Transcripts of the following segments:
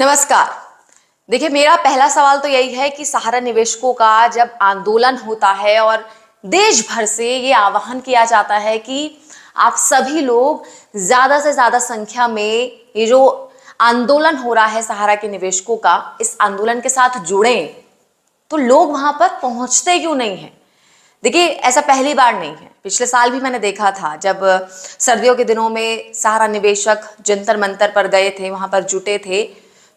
नमस्कार। देखिए, मेरा पहला सवाल तो यही है कि सहारा निवेशकों का जब आंदोलन होता है और देश भर से ये आह्वान किया जाता है कि आप सभी लोग ज्यादा से ज्यादा संख्या में ये जो आंदोलन हो रहा है सहारा के निवेशकों का, इस आंदोलन के साथ जुड़ें, तो लोग वहां पर पहुंचते क्यों नहीं हैं? देखिए, ऐसा पहली बार नहीं है। पिछले साल भी मैंने देखा था, जब सर्दियों के दिनों में सहारा निवेशक जंतर मंतर पर गए थे, वहां पर जुटे थे,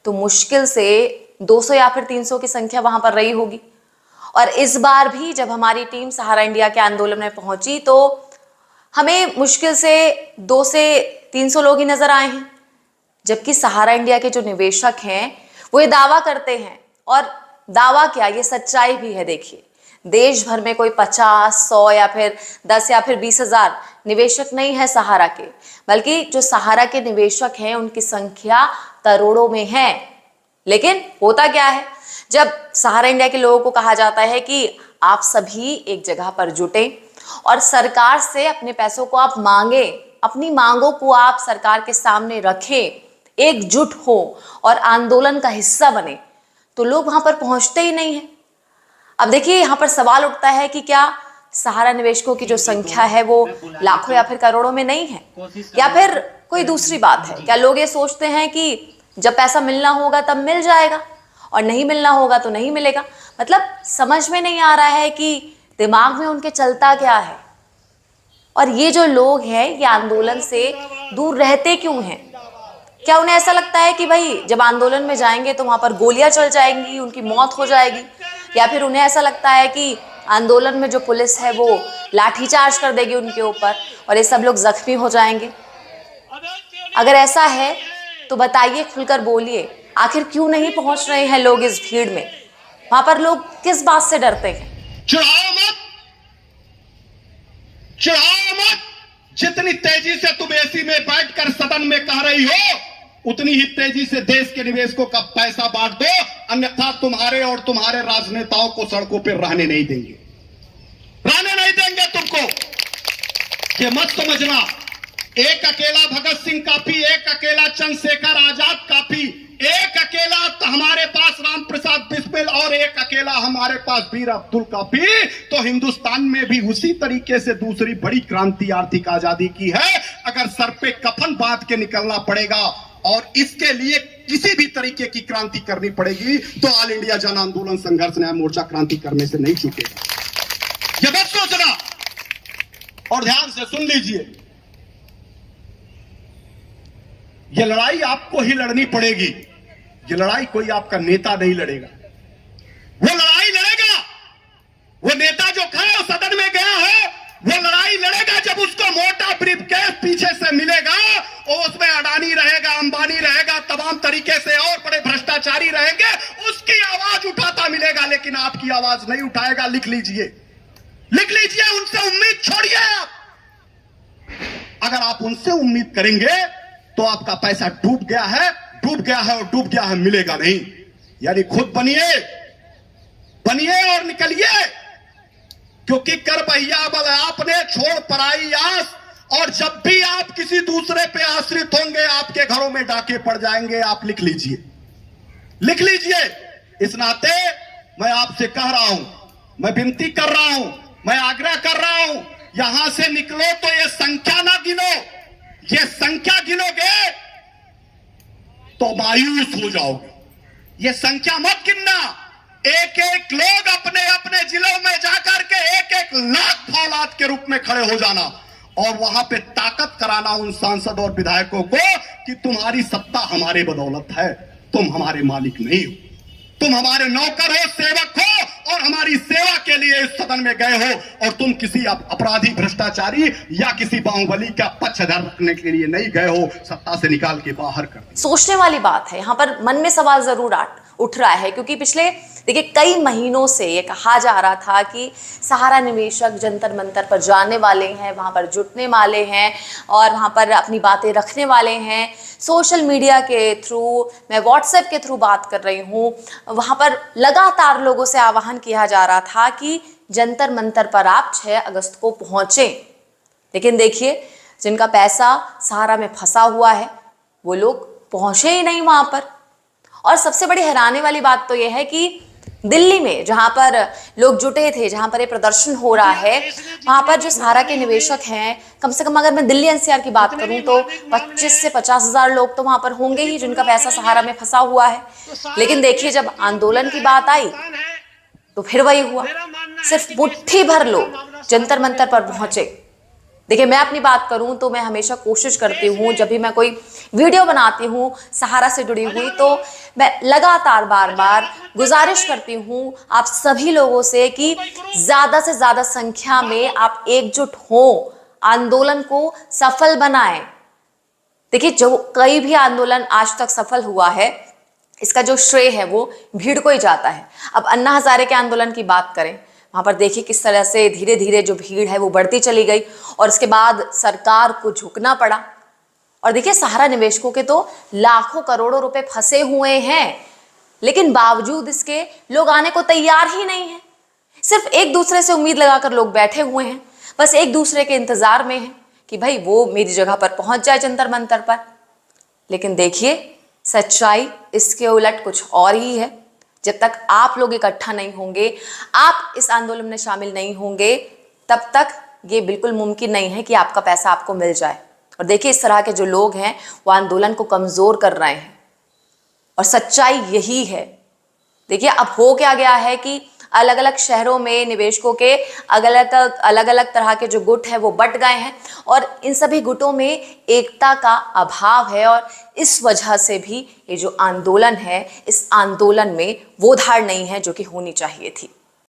तो मुश्किल से 200 या फिर 300 की संख्या वहां पर रही होगी। और इस बार भी जब हमारी टीम सहारा इंडिया के आंदोलन में पहुंची तो हमें मुश्किल से 2 से 300 लोग ही नजर आए हैं। जबकि सहारा इंडिया के जो निवेशक हैं वो ये दावा करते हैं, और दावा क्या, ये सच्चाई भी है। देखिए, देश भर में कोई 50, 100 या फिर 10 या फिर 20,000 निवेशक नहीं है सहारा के, बल्कि जो सहारा के निवेशक हैं उनकी संख्या करोड़ों में है। लेकिन होता क्या है, जब सहारा इंडिया के लोगों को कहा जाता है कि आप सभी एक जगह पर जुटें और सरकार से अपने पैसों को आप मांगे, अपनी मांगों को आप सरकार के सामने रखें, एकजुट हो और आंदोलन का हिस्सा बने, तो लोग वहां पर पहुंचते ही नहीं है। अब देखिए, यहां पर सवाल उठता है कि क्या सहारा निवेशकों की जो संख्या है वो लाखों या फिर करोड़ों में नहीं है, या फिर कोई दूसरी बात है? क्या लोग ये सोचते हैं कि जब पैसा मिलना होगा तब मिल जाएगा और नहीं मिलना होगा तो नहीं मिलेगा? मतलब समझ में नहीं आ रहा है कि दिमाग में उनके चलता क्या है। और ये जो लोग हैं ये आंदोलन से दूर रहते क्यों हैं? क्या उन्हें ऐसा लगता है कि भाई जब आंदोलन में जाएंगे तो वहां पर गोलियां चल जाएंगी, उनकी मौत हो जाएगी? या फिर उन्हें ऐसा लगता है कि आंदोलन में जो पुलिस है वो लाठीचार्ज कर देगी उनके ऊपर और ये सब लोग जख्मी हो जाएंगे? अगर ऐसा है तो बताइए, खुलकर बोलिए, आखिर क्यों नहीं पहुंच रहे हैं लोग इस भीड़ में? वहां पर लोग किस बात से डरते हैं? चिढ़ाओ मत, चिढ़ाओ मत। जितनी तेजी से तुम एसी में बैठकर सदन में कह रही हो, उतनी ही तेजी से देश के निवेशकों का पैसा बांट दो, अन्यथा तुम्हारे और तुम्हारे राजनेताओं को सड़कों पर रहने नहीं देंगे, रहने नहीं देंगे तुमको। ये मत समझना एक अकेला भगत सिंह काफी, एक अकेला चंद्रशेखर आजाद काफी, एक अकेला हमारे पास राम प्रसाद बिस्मिल और एक अकेला हमारे पास वीर अब्दुल काफी। तो हिंदुस्तान में भी उसी तरीके से दूसरी बड़ी क्रांति आर्थिक आजादी की है। अगर सर पे कफन बांध के निकलना पड़ेगा और इसके लिए किसी भी तरीके की क्रांति करनी पड़ेगी, तो ऑल इंडिया जन आंदोलन संघर्ष न्याय मोर्चा क्रांति करने से नहीं चूकेगा। ये मत सोचना, और ध्यान से सुन लीजिए, ये लड़ाई आपको ही लड़नी पड़ेगी। ये लड़ाई कोई आपका नेता नहीं लड़ेगा, वो लड़ाई लड़ेगा वो नेता जो खड़ा सदन में गया है, वो लड़ाई लड़ेगा जब उसको मोटा ब्रीफकेस पीछे से मिलेगा और उसमें अडानी रहेगा, अंबानी रहेगा, तमाम तरीके से और बड़े भ्रष्टाचारी रहेंगे, उसकी आवाज उठाता मिलेगा, लेकिन आपकी आवाज नहीं उठाएगा। लिख लीजिए, लिख लीजिए, उनसे उम्मीद छोड़िए। आप अगर आप उनसे उम्मीद करेंगे तो आपका पैसा डूब गया है, डूब गया है और डूब गया है, मिलेगा नहीं। यानी खुद बनिए, बनिए और निकलिए, क्योंकि कर बहिया बल आपने, छोड़ पराई आस। और जब भी आप किसी दूसरे पे आश्रित होंगे, आपके घरों में डाके पड़ जाएंगे। आप लिख लीजिए, लिख लीजिए। इस नाते मैं आपसे कह रहा हूं, मैं विनती कर रहा हूं, मैं आग्रह कर रहा हूं, यहां से निकलो तो ये संख्या ना गिनो। ये संख्या गिनोगे तो मायूस हो जाओगे। ये संख्या मत गिनना। एक एक लोग अपने अपने जिलों में जाकर के एक एक लाख फौलाद के रूप में खड़े हो जाना और वहां पे ताकत कराना उन सांसद और विधायकों को कि तुम्हारी सत्ता हमारे बदौलत है, तुम हमारे मालिक नहीं हो, तुम हमारे नौकर हो, सेवक हो, और हमारी सेवा के लिए इस सदन में गए हो, और तुम किसी अपराधी, भ्रष्टाचारी या किसी बाहुबली का पक्षधर रखने के लिए नहीं गए हो, सत्ता से निकाल के बाहर कर। सोचने वाली बात है। यहाँ पर मन में सवाल जरूर उठ रहा है, क्योंकि पिछले देखिए कई महीनों से ये कहा जा रहा था कि सहारा निवेशक जंतर मंतर पर जाने वाले हैं, वहां पर जुटने वाले हैं और वहां पर अपनी बातें रखने वाले हैं। सोशल मीडिया के थ्रू, मैं व्हाट्सएप के थ्रू बात कर रही हूँ, वहां पर लगातार लोगों से आह्वान किया जा रहा था कि जंतर मंतर पर आप 6 अगस्त को पहुंचे। लेकिन देखिए, जिनका पैसा सहारा में फंसा हुआ है वो लोग पहुंचे ही नहीं वहां पर। और सबसे बड़ी हैरानी वाली बात तो यह है कि दिल्ली में जहां पर लोग जुटे थे, जहां पर ये प्रदर्शन हो रहा है, वहां पर जो सहारा के निवेशक हैं, कम से कम अगर मैं दिल्ली एनसीआर की बात करूं तो 25 से 50,000 लोग तो वहां पर होंगे ही जिनका पैसा सहारा में फंसा हुआ है। लेकिन देखिए, जब आंदोलन की बात आई तो फिर वही हुआ, सिर्फ मुट्ठी भर लोग जंतर मंतर पर पहुंचे। देखिए, मैं अपनी बात करूं तो मैं हमेशा कोशिश करती हूं, जब भी मैं कोई वीडियो बनाती हूं सहारा से जुड़ी हुई, तो मैं लगातार बार बार गुजारिश करती हूं आप सभी लोगों से कि ज्यादा से ज्यादा संख्या में आप एकजुट हो, आंदोलन को सफल बनाएं। देखिए, जो कई भी आंदोलन आज तक सफल हुआ है, इसका जो श्रेय है वो भीड़ को ही जाता है। अब अन्ना हजारे के आंदोलन की बात करें, वहां पर देखिए किस तरह से धीरे धीरे जो भीड़ है वो बढ़ती चली गई और उसके बाद सरकार को झुकना पड़ा। और देखिए, सहारा निवेशकों के तो लाखों करोड़ों रुपए फंसे हुए हैं, लेकिन बावजूद इसके लोग आने को तैयार ही नहीं है। सिर्फ एक दूसरे से उम्मीद लगाकर लोग बैठे हुए हैं, बस एक दूसरे के इंतजार में है कि भाई वो मेरी जगह पर पहुंच जाए जंतर मंतर पर। लेकिन देखिए, सच्चाई इसके उलट कुछ और ही है। जब तक आप लोग इकट्ठा नहीं होंगे, आप इस आंदोलन में शामिल नहीं होंगे, तब तक ये बिल्कुल मुमकिन नहीं है कि आपका पैसा आपको मिल जाए। और देखिए, इस तरह के जो लोग हैं वो आंदोलन को कमजोर कर रहे हैं और सच्चाई यही है। देखिए, अब हो क्या गया है कि अलग अलग शहरों में निवेशकों के अलग अलग तरह के जो गुट है वो बट गए हैं और इन सभी गुटों में एकता का अभाव है। और इस वजह से भी ये जो आंदोलन है, इस आंदोलन में वो धार नहीं है जो कि होनी चाहिए थी।